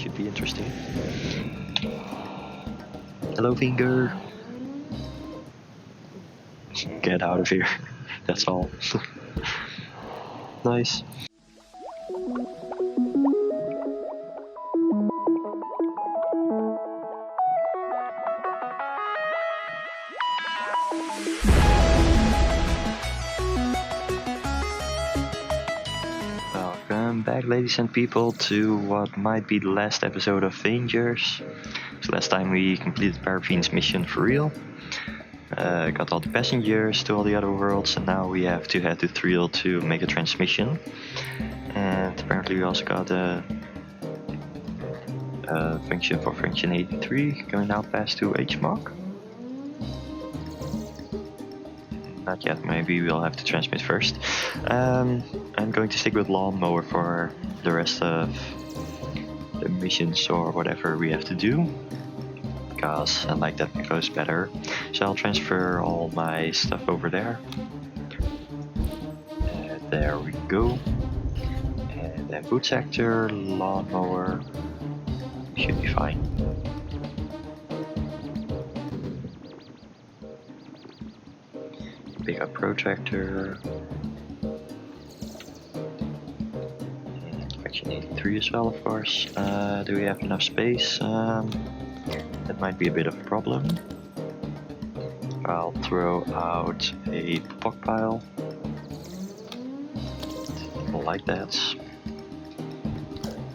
should be interesting. Hello, Finger. Get out of here. That's all. Nice. Welcome back, ladies and people, to what might be the last episode of Vangers. So last time we completed Parapheen's mission for real. Got all the passengers to all the other worlds, and now we have to head to Thrill to make a transmission. And apparently we also got a function for function 83, going now past to HMOC. Not yet, maybe we'll have to transmit first. I'm going to stick with lawnmower for the rest of the missions or whatever we have to do, because I like that it goes better. So I'll transfer all my stuff over there. And there we go. And then boot sector, lawnmower, should be fine. Pick up protractor. And section 83 as well, of course. Do we have enough space? That might be a bit of a problem. I'll throw out a block pile. People like that.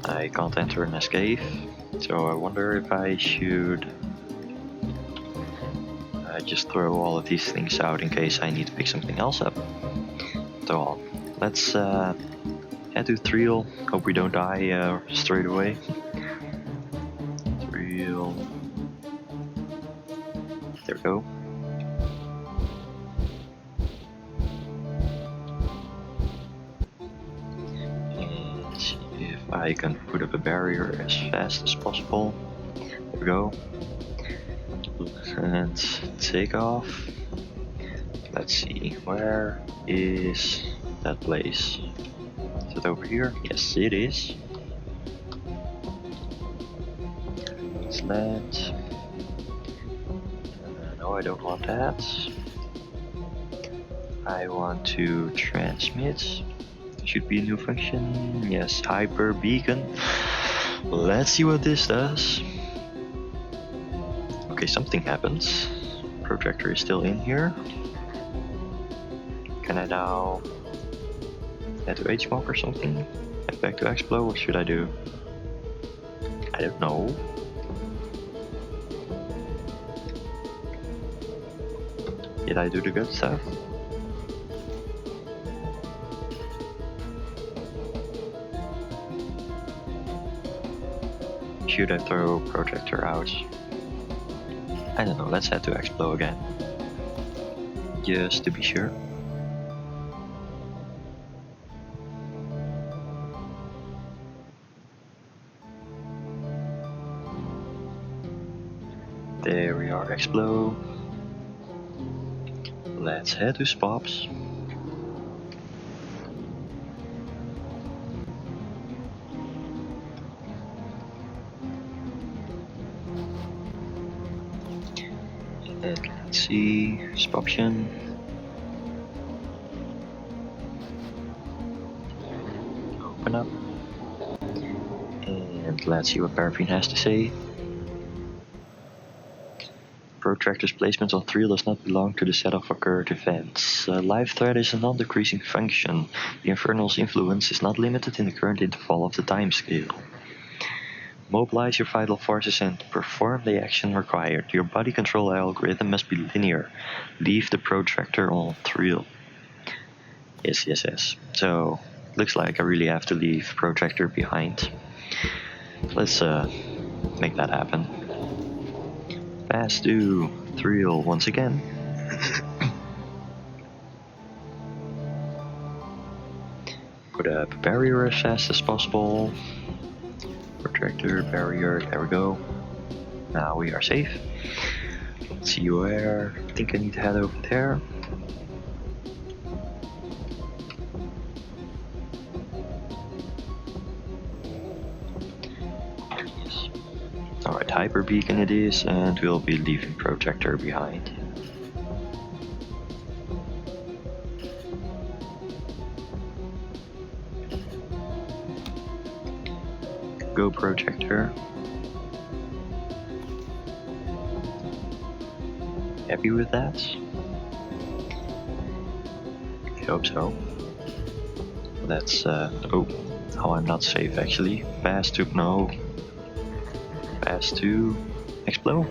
I can't enter an escape, so I wonder if I should just throw all of these things out in case I need to pick something else up. So let's head to Thrill. Hope we don't die straight away. Thrill. There we go. And see if I can put up a barrier as fast as possible. There we go. And take off. Let's see, where is that place? Is it over here? Yes, it is. Let's land. No, I don't want that. I want to transmit. Should be a new function. Yes, hyper beacon. Let's see what this does. Okay, something happens. Protractor is still in here. Can I now head to HMOC or something? Head back to Explo? What should I do? I don't know. Did I do the good stuff? Should I throw Protractor out? I don't know, let's head to Explo again. Just to be sure. There we are, Explo. Let's head to Spops. And let's see, Spoption. Open up. And let's see what Parapheen has to say. Protractor's placement on Thrill does not belong to the set of occurred events. Life threat is a non-decreasing function. The Infernal's influence is not limited in the current interval of the timescale. Mobilize your vital forces and perform the action required. Your body control algorithm must be linear. Leave the protractor on Thrill. Yes. So, looks like I really have to leave protractor behind. Let's make that happen. Pass to Thrill once again. Put up a barrier as fast as possible. Protractor, barrier, there we go. Now we are safe. Let's see where. I think I need to head over there. Yes. Alright, hyper beacon it is, and we'll be leaving projector behind. Go projector. Happy with that? I hope so. That's oh, I'm not safe actually. Pass to no. Pass to explode.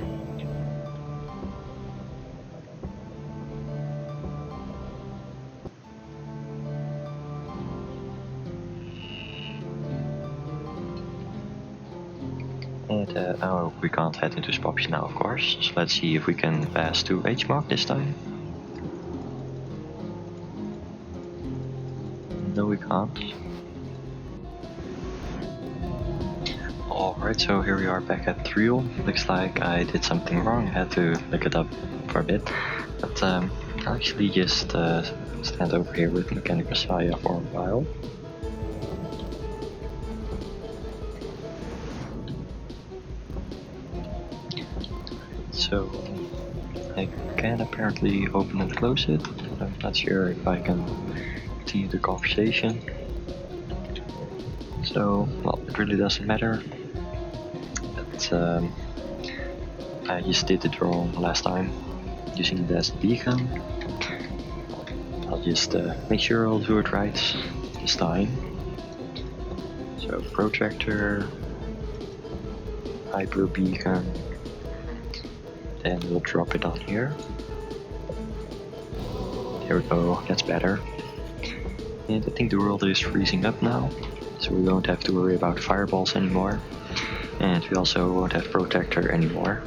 And oh, we can't head into Spoppy now, of course. So let's see if we can pass to H mark this time. No, we can't. Alright, so here we are back at Thrill. Looks like I did something wrong. I had to look it up for a bit. But I'll actually just stand over here with Mechanic Messiah for a while. So I can apparently open and close it. I'm not sure if I can continue the conversation. So, well, it really doesn't matter. But I just did it wrong last time using it as a beacon. I'll just make sure I'll do it right this time. So projector, hyper beacon, then we'll drop it on here. There we go, that's better. And I think the world is freezing up now, so we won't have to worry about fireballs anymore. And we also won't have protector anymore.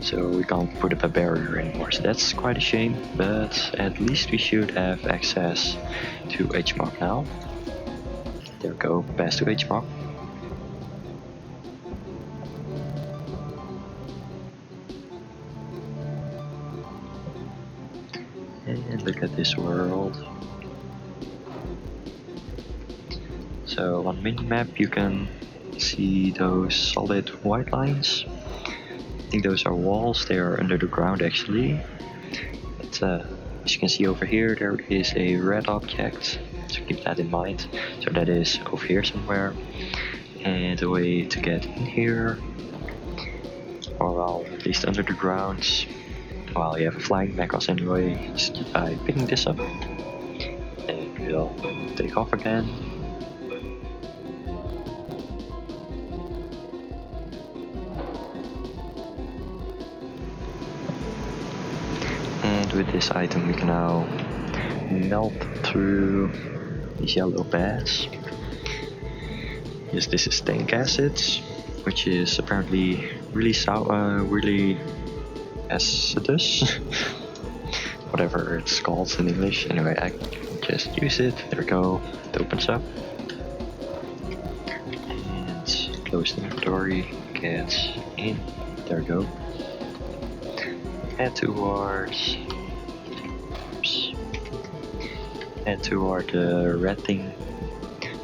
So we can't put up a barrier anymore, so that's quite a shame, but at least we should have access to HMOC now. There we go, pass to HMOC. And look at this world. So on minimap you can see those solid white lines. I think those are walls, they are under the ground actually. But, as you can see over here, there is a red object, so keep that in mind. So that is over here somewhere. And the way to get in here, or well, at least under the ground, well, you have a flying Mechas anyway, just by picking this up. And we'll take off again. And with this item we can now melt through these yellow pads. Yes, this is tank acid, which is apparently really really acidus. Whatever it's called in English. Anyway, I just use it. There we go. It opens up. And close the inventory. Get in. There we go. Head towards. Oops. Head toward the red thing.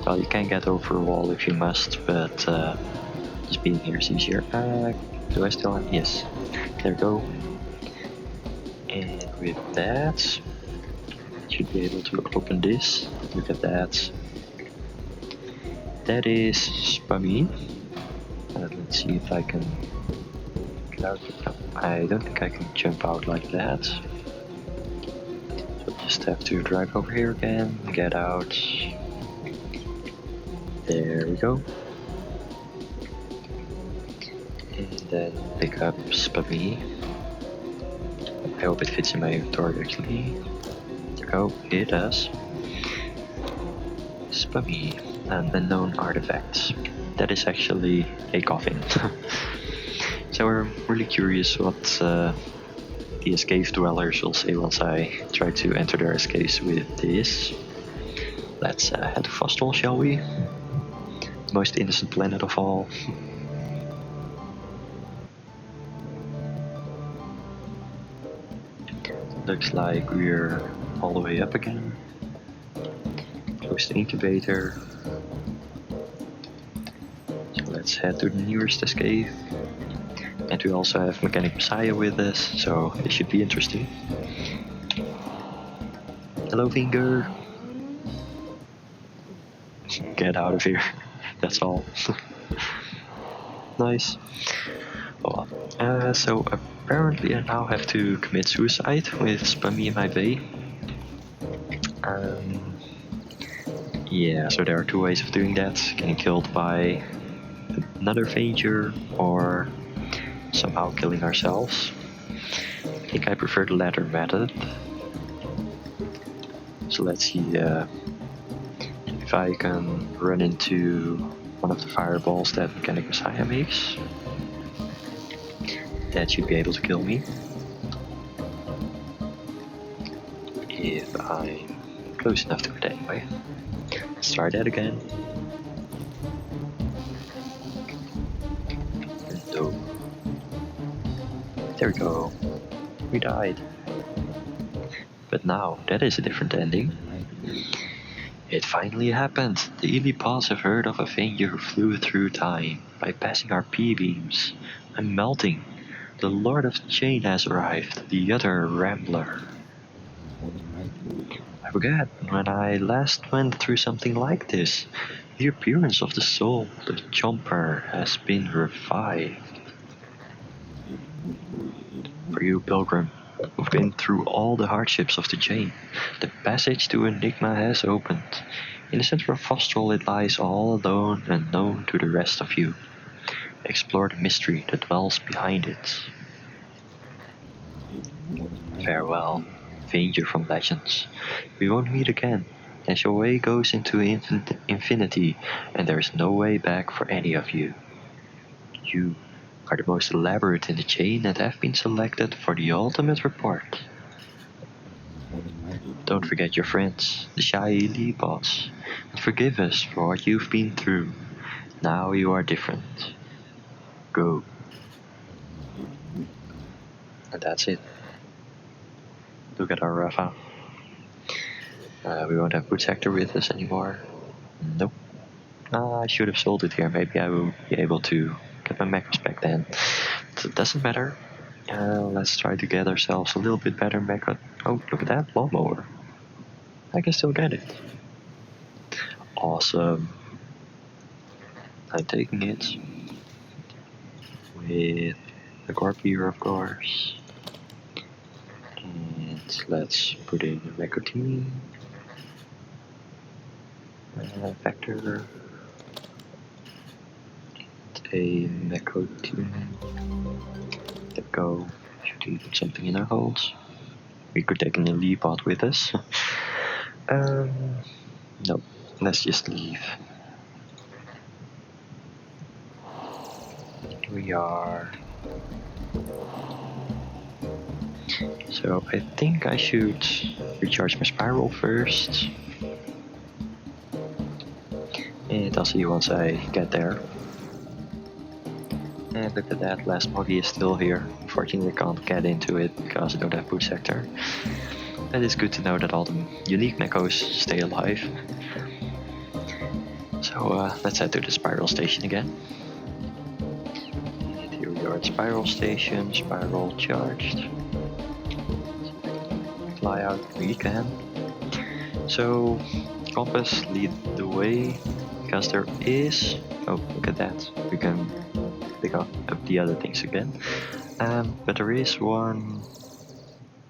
Well, you can get over a wall if you must, but just being here is easier. Do I still have? Yes. There we go. And with that, should be able to open this. Look at that. That is spammy. Let's see if I can get out. I don't think I can jump out like that. So just have to drive over here again, get out. There we go. And then pick up spammy. I hope it fits in my inventory actually. There we go, it does. Spammy, an unknown artifact. That is actually a coffin. So we're really curious what the escape dwellers will say once I try to enter their escapes with this. Let's head to Fostal, shall we? Most innocent planet of all. Looks like we're all the way up again. Close the incubator. So let's let's head to the nearest escape. And we also have Mechanic Messiah with us, so this should be interesting. Hello, Vangers. Get out of here. That's all. Nice. Oh, so apparently I now have to commit suicide with Spammy in my bay. Yeah, so there are two ways of doing that. Getting killed by another Vanger or somehow killing ourselves. I think I prefer the latter method. So let's see if I can run into one of the fireballs that Mechanic Messiah makes. That should be able to kill me. If I'm close enough to it anyway. Let's try that again. No. There we go. We died. But now, that is a different ending. It finally happened. The Illipods have heard of a Vanger who flew through time, bypassing our P-beams. I'm melting. The Lord of the Chain has arrived, the utter Rambler. I forget when I last went through something like this. The appearance of the soul, the Chomper, has been revived. For you, Pilgrim, who've been through all the hardships of the chain, the passage to Enigma has opened. In the center of Fostral it lies all alone and known to the rest of you. Explore the mystery that dwells behind it. Farewell, Vanger from Legends. We won't meet again, as your way goes into infinity, and there is no way back for any of you. You are the most elaborate in the chain and have been selected for the ultimate report. Don't forget your friends, the shy Illipods, and forgive us for what you've been through. Now you are different. Go. And that's it. Look at our Rafa. We won't have Boots Hector with us anymore. Nope. I should have sold it here. Maybe I will be able to get my mechas back then. But it doesn't matter. Let's try to get ourselves a little bit better mecha. Oh, look at that lawnmower. I can still get it. Awesome. I'm taking it. With the Corp here, of course. And let's put in a mecha team. Vector. A mecha team. Let go. Should we put something in our holds? We could take an Illipod with us. No, let's just leave. We are. So I think I should recharge my spiral first. And I'll see you once I get there. And look at that, last Moggy is still here. Unfortunately I can't get into it because I don't have boot sector. But it's good to know that all the unique mechos stay alive. So let's head to the spiral station again. And here we are at spiral station, spiral charged. Fly out we can. So compass lead the way because there is, oh look at that, we can pick up the other things again. But there is one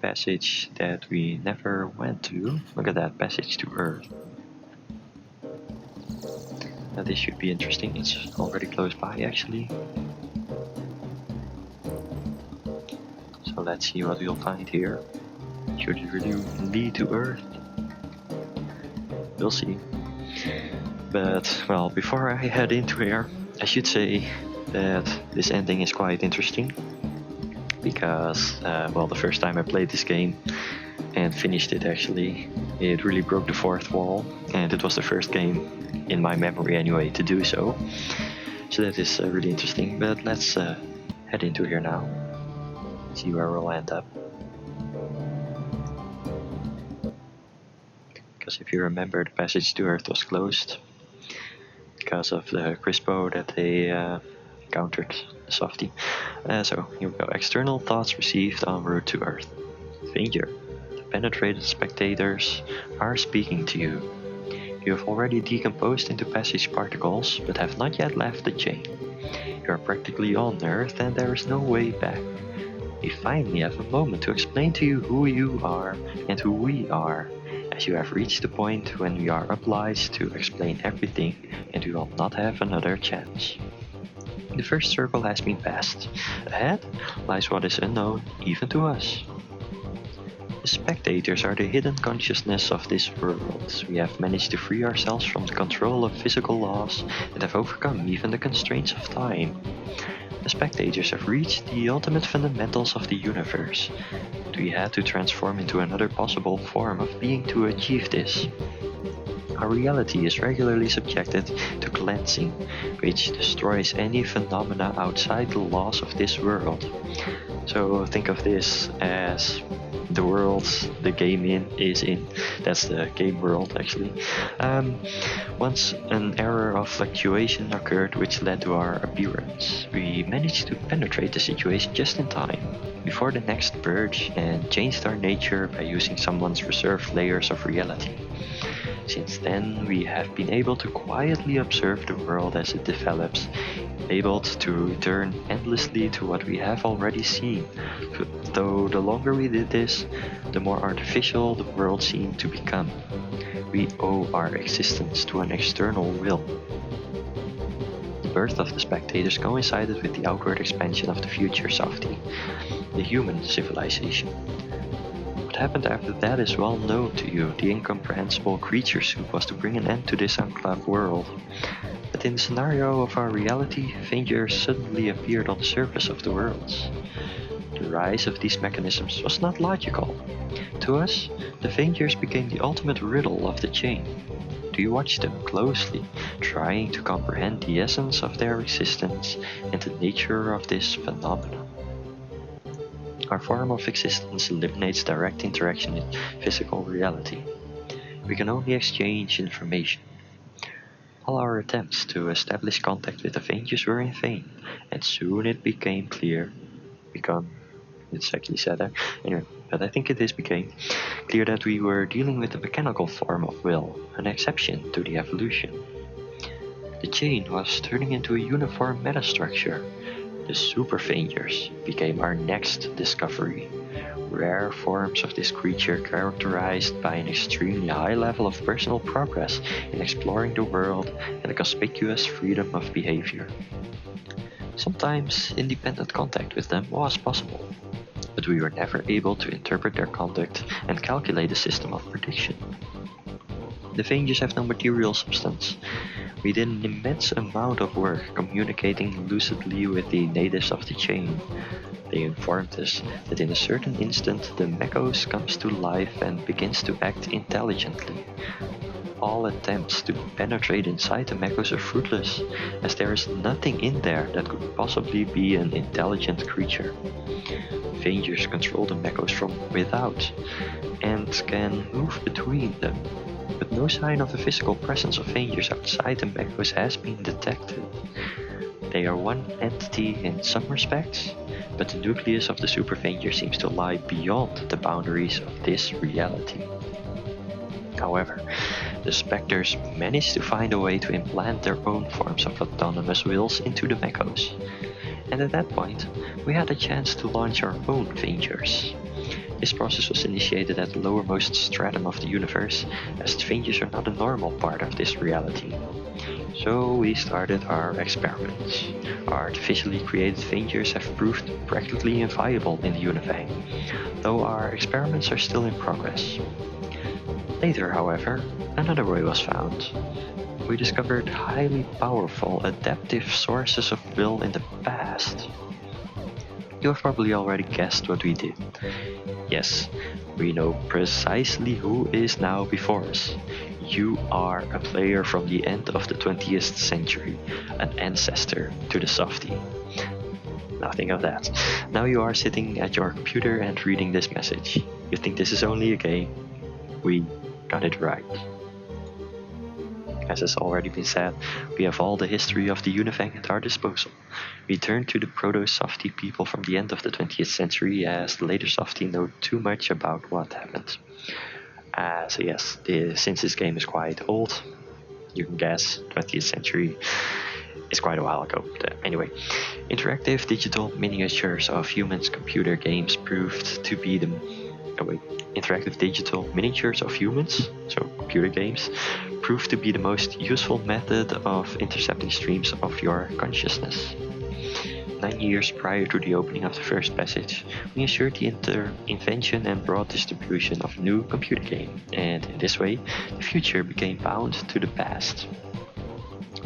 passage that we never went to. Look at that, passage to Earth. Now this should be interesting, it's already close by actually. So let's see what we'll find here. Should it really lead to Earth? We'll see. But, well, before I head into here, I should say that this ending is quite interesting. Because, well, the first time I played this game and finished it actually, it really broke the fourth wall. And it was the first game in my memory anyway to do so. So that is really interesting. But let's head into here now. See where we'll end up. Because if you remember, the passage to Earth was closed. because of the crispo that they encountered the softie. So here we go. External thoughts received en route to Earth. Vanger, the penetrated spectators are speaking to you. You have already decomposed into passage particles, but have not yet left the chain. You are practically on Earth and there is no way back. We finally have a moment to explain to you who you are and who we are, as you have reached the point when we are obliged to explain everything and we will not have another chance. The first circle has been passed. Ahead lies what is unknown even to us. The spectators are the hidden consciousness of this world. We have managed to free ourselves from the control of physical laws and have overcome even the constraints of time. The spectators have reached the ultimate fundamentals of the universe, but we had to transform into another possible form of being to achieve this. Our reality is regularly subjected to cleansing, which destroys any phenomena outside the laws of this world. So think of this as the world the game is in. That's the game world, actually. Once an error of fluctuation occurred which led to our appearance. We managed to penetrate the situation just in time, before the next purge, and changed our nature by using someone's reserved layers of reality. Since then, we have been able to quietly observe the world as it develops, able to return endlessly to what we have already seen. Though the longer we did this, the more artificial the world seemed to become. We owe our existence to an external will. The birth of the spectators coincided with the outward expansion of the future softie, the human civilization. What happened after that is well known to you. The incomprehensible creature soup was to bring an end to this unclad world. But in the scenario of our reality, Vangers suddenly appeared on the surface of the worlds. The rise of these mechanisms was not logical. To us, the Vangers became the ultimate riddle of the chain. Do you watch them closely, trying to comprehend the essence of their existence and the nature of this phenomenon? Our form of existence eliminates direct interaction in physical reality. We can only exchange information. All our attempts to establish contact with the Vangers were in vain, and soon it became clear. It's actually said there. Anyway, but I think became clear that we were dealing with a mechanical form of will, an exception to the evolution. The chain was turning into a uniform metastructure. The super Vangers became our next discovery. Rare forms of this creature characterized by an extremely high level of personal progress in exploring the world and a conspicuous freedom of behavior. Sometimes independent contact with them was possible, but we were never able to interpret their conduct and calculate a system of prediction. The Vangers have no material substance. We did an immense amount of work communicating lucidly with the natives of the chain. They informed us that in a certain instant the Mechos comes to life and begins to act intelligently. All attempts to penetrate inside the Mechos are fruitless, as there is nothing in there that could possibly be an intelligent creature. Vangers control the Mechos from without, and can move between them, but no sign of a physical presence of Vangers outside the Mechos has been detected. They are one entity in some respects, but the nucleus of the Super Vanger seems to lie beyond the boundaries of this reality. However, the Spectres managed to find a way to implant their own forms of autonomous wills into the Mechos, and at that point, we had a chance to launch our own Vangers. This process was initiated at the lowermost stratum of the universe, as Vangers are not a normal part of this reality. So we started our experiments. Our artificially created Vangers have proved practically inviolable in the Univang, though our experiments are still in progress. Later, however, another way was found. We discovered highly powerful adaptive sources of will in the past. You have probably already guessed what we did. Yes, we know precisely who is now before us. You are a player from the end of the 20th century, an ancestor to the softie. Nothing of that. Now you are sitting at your computer and reading this message. You think this is only a game? We got it right. As has already been said, we have all the history of the Unifang at our disposal. We turn to the proto-softie people from the end of the 20th century, as the later softie know too much about what happened. So yes, since this game is quite old, you can guess 20th century is quite a while ago. But anyway, interactive digital miniatures of humans computer games proved to be the interactive digital miniatures of humans, so computer games, proved to be the most useful method of intercepting streams of your consciousness. 9 years prior to the opening of the first passage, we ensured the invention and broad distribution of a new computer game, and in this way, the future became bound to the past.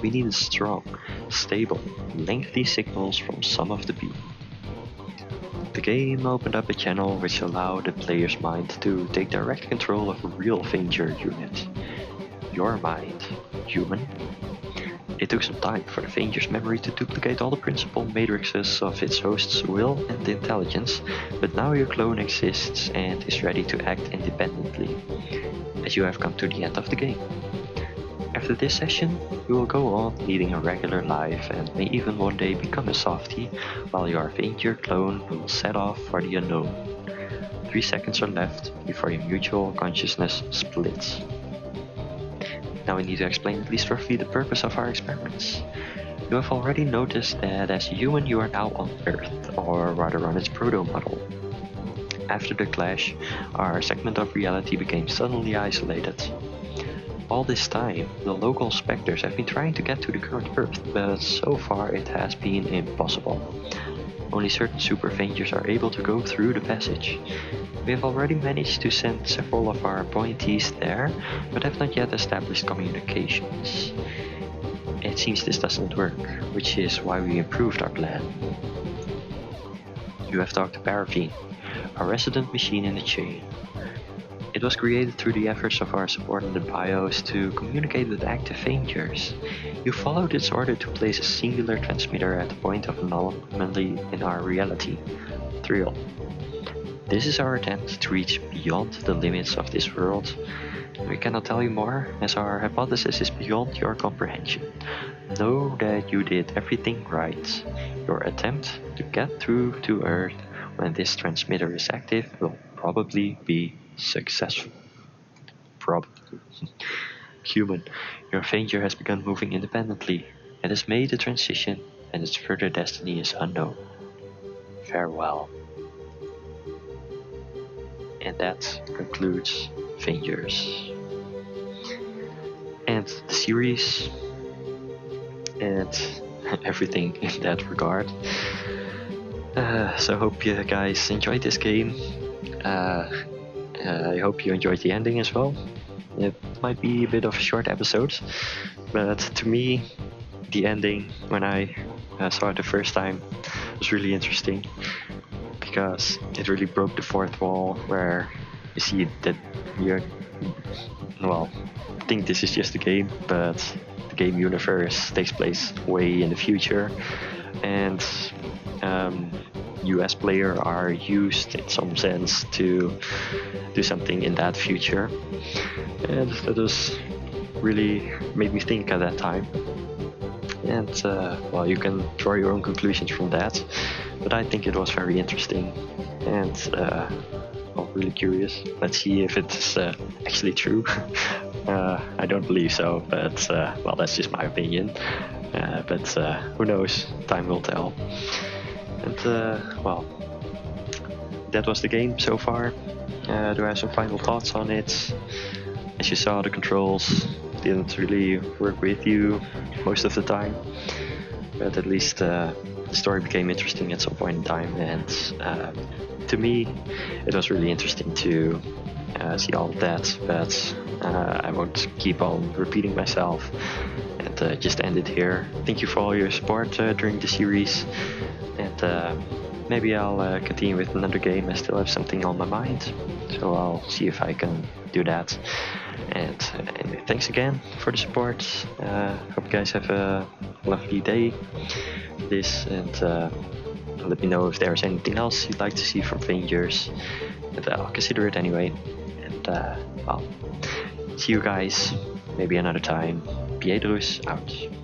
We needed strong, stable, lengthy signals from some of the people. The game opened up a channel which allowed the player's mind to take direct control of a real Vanger unit. Your mind, human. It took some time for the Vanger's memory to duplicate all the principal matrices of its host's will and intelligence, but now your clone exists and is ready to act independently, as you have come to the end of the game. After this session, you will go on leading a regular life and may even one day become a softie, while your Vanger clone will set off for the unknown. 3 seconds are left before your mutual consciousness splits. Now we need to explain at least roughly the purpose of our experiments. You have already noticed that as a human you are now on Earth, or rather on its proto-model. After the clash, our segment of reality became suddenly isolated. All this time, the local specters have been trying to get to the current Earth, but so far it has been impossible. Only certain super Vangers are able to go through the passage. We have already managed to send several of our appointees there, but have not yet established communications. It seems this doesn't work, which is why we improved our plan. You have talked to Parapheen, our resident machine in the chain. It was created through the efforts of our subordinate bios to communicate with active Vangers. You followed its order to place a singular transmitter at the point of anomaly in our reality, Thrill. This is our attempt to reach beyond the limits of this world. We cannot tell you more, as our hypothesis is beyond your comprehension. Know that you did everything right. Your attempt to get through to Earth when this transmitter is active will probably be successful. Probably. Human, your Vanger has begun moving independently. It has made the transition, and its further destiny is unknown. Farewell. And that concludes Vangers. And the series, and everything in that regard. So I hope you guys enjoyed this game. I hope you enjoyed the ending as well. It might be a bit of a short episode, but to me, the ending, when I saw it the first time, was really interesting, because it really broke the fourth wall, where you see that you're, well, I think this is just a game, but the game universe takes place way in the future, and you as player are used in some sense to do something in that future, and that was really made me think at that time. And well, you can draw your own conclusions from that, but I think it was very interesting, and well, really curious. Let's see if it's actually true. I don't believe so, but well, that's just my opinion. But who knows? Time will tell. And well, that was the game so far. Do I have some final thoughts on it? As you saw, the controls didn't really work with you most of the time, but at least the story became interesting at some point in time, and to me it was really interesting to see all of that, but I won't keep on repeating myself, and just end it here. Thank you for all your support during the series, and maybe I'll continue with another game. I still have something on my mind, so I'll see if I can do that. And anyway, thanks again for the support. Hope you guys have a lovely day for this, and let me know if there's anything else you'd like to see from Vangers, and I'll consider it anyway. And well, see you guys maybe another time. Piedrus out.